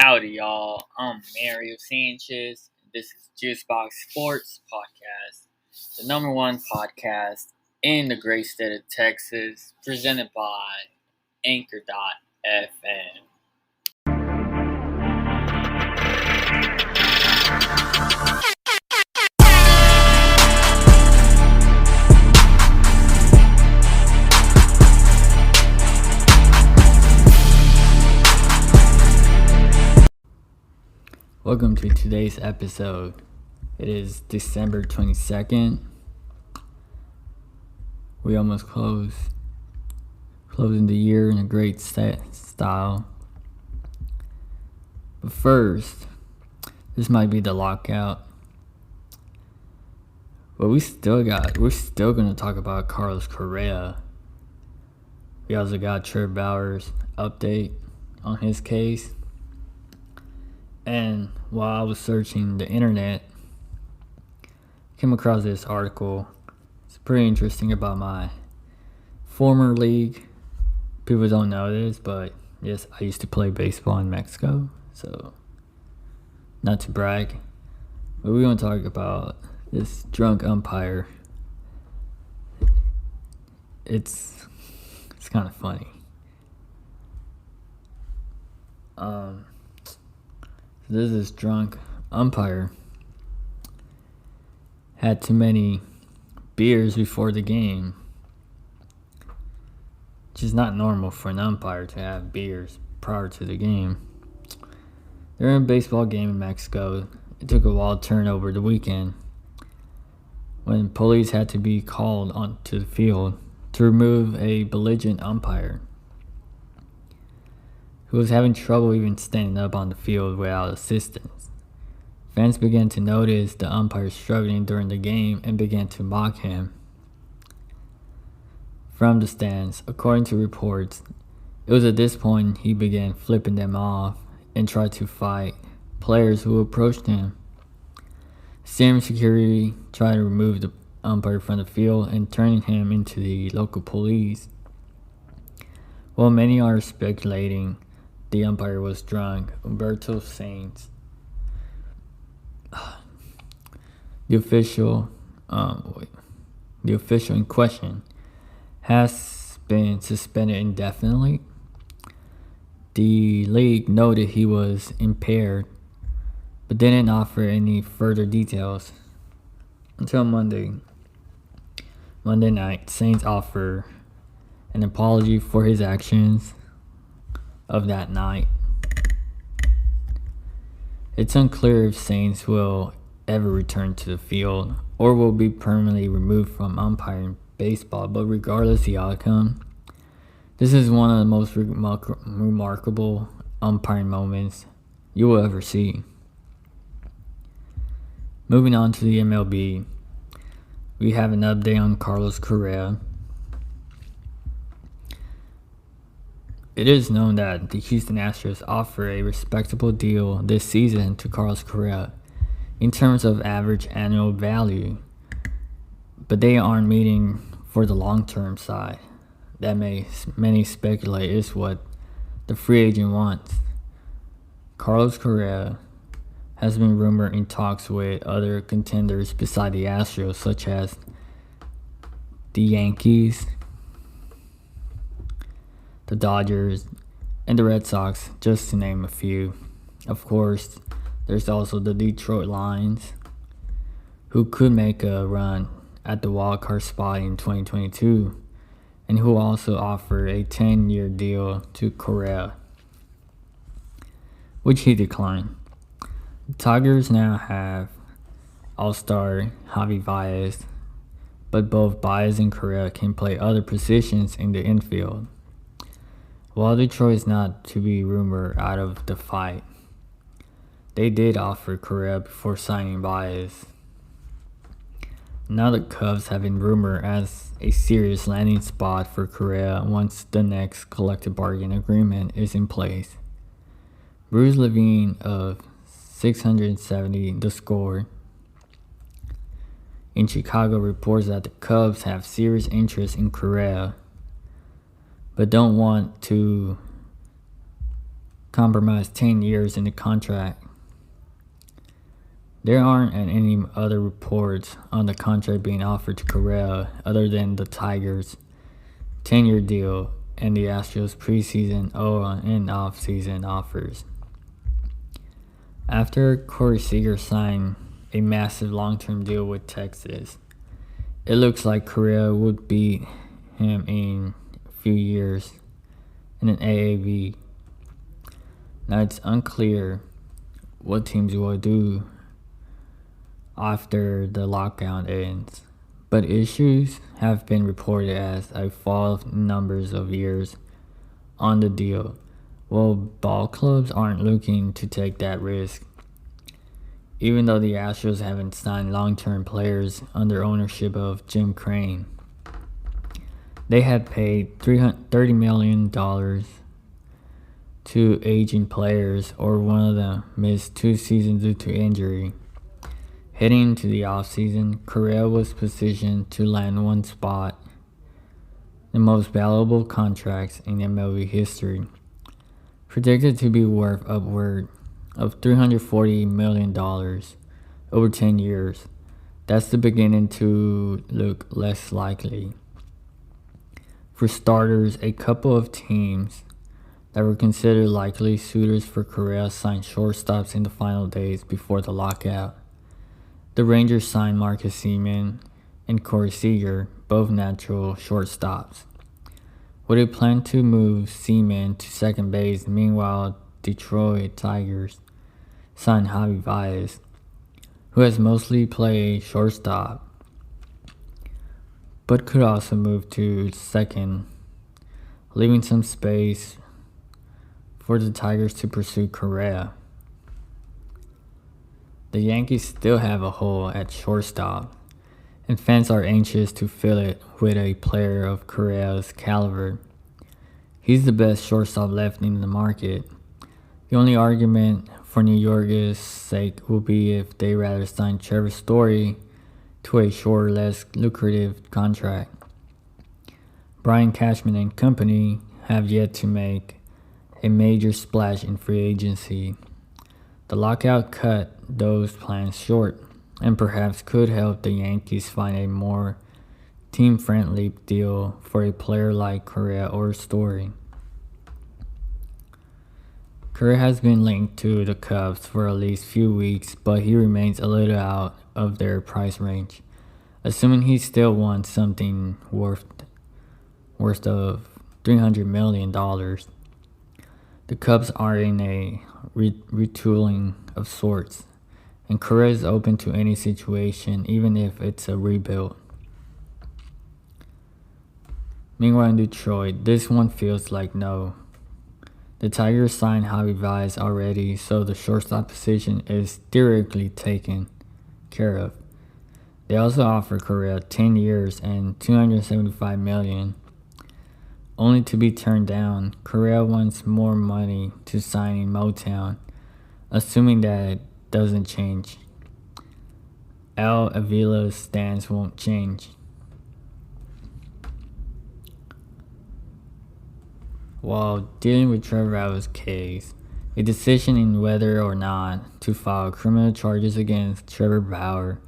Howdy, y'all. I'm Mario Sanchez. This is Juicebox Sports Podcast, the number one podcast in the great state of Texas, presented by Anchor.fm. Welcome to today's episode. It is December 22nd. We almost closing the year in a great style. But first, this might be the lockout. But we're still going to talk about Carlos Correa. We also got Trevor Bauer's update on his case. And while I was searching the internet, I came across this article. It's pretty interesting about my former league. People don't know this, but yes, I used to play baseball in Mexico, so not to brag. But we're going to talk about this drunk umpire. It's kind of funny. There's this drunk umpire had too many beers before the game, which is not normal for an umpire to have beers prior to the game. They're in a baseball game in Mexico. It took a wild turn over the weekend when police had to be called onto the field to remove a belligerent umpire who was having trouble even standing up on the field without assistance. Fans began to notice the umpire struggling during the game and began to mock him. From the stands, according to reports, it was at this point he began flipping them off and tried to fight players who approached him. Stadium security tried to remove the umpire from the field and turning him into the local police. While many are speculating the umpire was drunk, Humberto Sainz, the official in question, has been suspended indefinitely. The league noted he was impaired, but didn't offer any further details until Monday night. Sainz offered an apology for his actions of that night. It's unclear if Sainz will ever return to the field or will be permanently removed from umpiring baseball, but regardless the outcome, this is one of the most remarkable umpiring moments you will ever see. Moving on to the MLB, we have an update on Carlos Correa. It is known that the Houston Astros offer a respectable deal this season to Carlos Correa in terms of average annual value, but they aren't meeting for the long-term side. That many speculate is what the free agent wants. Carlos Correa has been rumored in talks with other contenders beside the Astros, such as the Yankees, the Dodgers, and the Red Sox, just to name a few. Of course, there's also the Detroit Lions, who could make a run at the wildcard spot in 2022, and who also offer a 10-year deal to Correa, which he declined. The Tigers now have all-star Javi Baez, but both Baez and Correa can play other positions in the infield. While Detroit is not to be rumored out of the fight, they did offer Correa before signing Baez. Now the Cubs have been rumored as a serious landing spot for Correa once the next collective bargaining agreement is in place. Bruce Levine of 670 The Score in Chicago reports that the Cubs have serious interest in Correa, but don't want to compromised 10 years in the contract. There aren't any other reports on the contract being offered to Correa other than the Tigers' 10-year deal and the Astros' preseason and off-season offers. After Correa signed a massive long-term deal with Texas, it looks like Correa would beat him in a few years in an AAV. Now it's unclear what teams will do after the lockout ends, but issues have been reported as a fall of numbers of years on the deal, while ball clubs aren't looking to take that risk. Even though the Astros haven't signed long-term players under ownership of Jim Crane, they had paid $30 million to aging players, or one of them missed 2 seasons due to injury. Heading into the offseason, Correa was positioned to land one spot, the most valuable contracts in MLB history, predicted to be worth upward of $340 million over 10 years. That's beginning to look less likely. For starters, a couple of teams that were considered likely suitors for Correa signed shortstops in the final days before the lockout. The Rangers signed Marcus Semien and Corey Seager, both natural shortstops, with a plan to move Semien to second base. Meanwhile, Detroit Tigers signed Javi Baez, who has mostly played shortstop, but could also move to second, leaving some space for the Tigers to pursue Correa. The Yankees still have a hole at shortstop, and fans are anxious to fill it with a player of Correa's caliber. He's the best shortstop left in the market. The only argument for New York's sake will be if they rather sign Trevor Story to a shorter, less lucrative contract. Brian Cashman and company have yet to make a major splash in free agency. The lockout cut those plans short, and perhaps could help the Yankees find a more team-friendly deal for a player like Correa or Story. Correa has been linked to the Cubs for at least a few weeks, but he remains a little out of their price range, assuming he still wants something worth of $300 million. The Cubs are in a retooling of sorts, and Correa is open to any situation, even if it's a rebuild. Meanwhile in Detroit, this one feels like no. The Tigers signed Javi Baez already, so the shortstop position is theoretically taken care of. They also offer Correa 10 years and $275 million, only to be turned down. Correa wants more money to sign in Motown, assuming that doesn't change. Al Avila's stance won't change. While dealing with Trevor Bauer's case, a decision in whether or not to file criminal charges against Trevor Bauer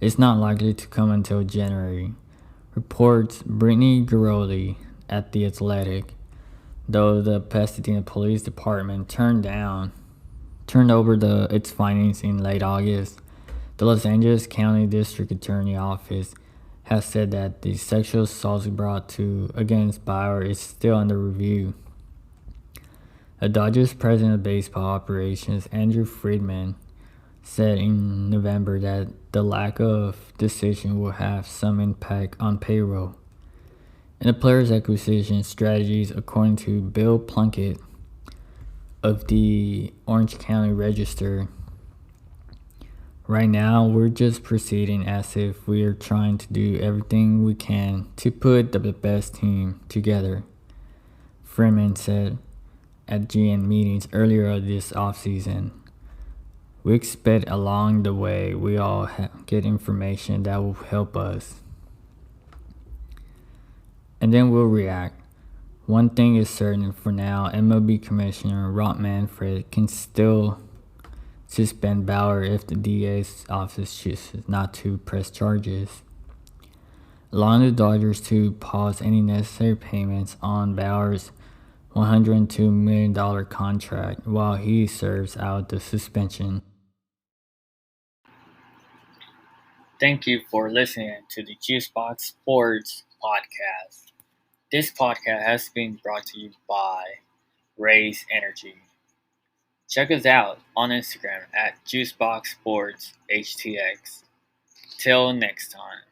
is not likely to come until January, reports Brittany Garoli at The Athletic. Though the Pasadena Police Department turned over its findings in late August, the Los Angeles County District Attorney Office has said that the sexual assault brought against Bauer is still under review. A Dodgers president of baseball operations, Andrew Friedman, said in November that the lack of decision will have some impact on payroll and the players' acquisition strategies, according to Bill Plunkett of the Orange County Register. Right now, we're just proceeding as if we are trying to do everything we can to put the best team together, Freeman said at GM meetings earlier this offseason. We expect along the way we all get information that will help us, and then we'll react. One thing is certain for now, MLB Commissioner Rob Manfred can still suspend Bauer if the DA's office chooses not to press charges, allowing the Dodgers to pause any necessary payments on Bauer's $102 million contract while he serves out the suspension. Thank you for listening to the Juicebox Sports Podcast. This podcast has been brought to you by Raise Energy. Check us out on Instagram at JuiceboxSportsHTX. Till next time.